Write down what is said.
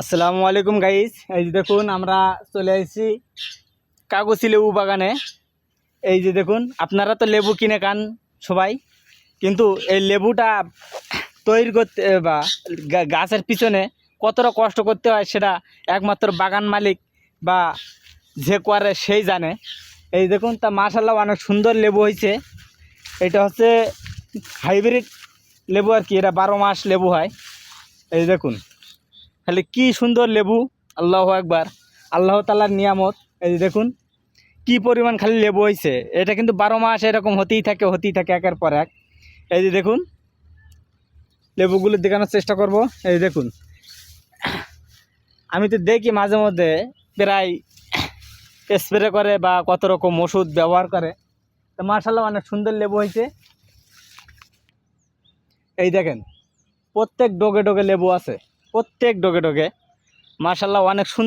আসসালামু আলাইকুম গাইস, এই যে দেখুন আমরা চলে এসেছি কাগজি লেবু বাগানে। এই যে দেখুন, আপনারা তো লেবু কিনে খান সবাই, কিন্তু এই লেবুটা তৈরি করতে বা গাছের পিছনে কতটা কষ্ট করতে হয় সেটা একমাত্র বাগান মালিক বা যে করে সেই জানে। এই দেখুন, তা মাশাআল্লাহ অনেক সুন্দর লেবু হয়েছে। এটা হচ্ছে হাইব্রিড লেবু আর কি, এটা 12 মাস লেবু হয়। এই দেখুন খালি কি সুন্দর লেবু, আল্লাহু আকবার, আল্লাহ তাআলার নিয়ামত। এই যে দেখুন কি পরিমাণ খালি লেবু হয়েছে। এটা কিন্তু 12 মাস এরকম হতেই থাকে একের পর এক। এই যে দেখুন লেবুগুলো দেখানোর চেষ্টা করব। এই দেখুন, আমি তো দেখি মাঝে মধ্যে প্রায় স্প্রে করে বা কত রকম ওষুধ ব্যবহার করে। তো মাশাআল্লাহ অনেক সুন্দর লেবু হয়েছে। এই দেখেন প্রত্যেক ডোগে ডোগে লেবু আছে, প্রত্যেক ডোগে ডোগে মাশাআল্লাহ অনেক সুন্দর।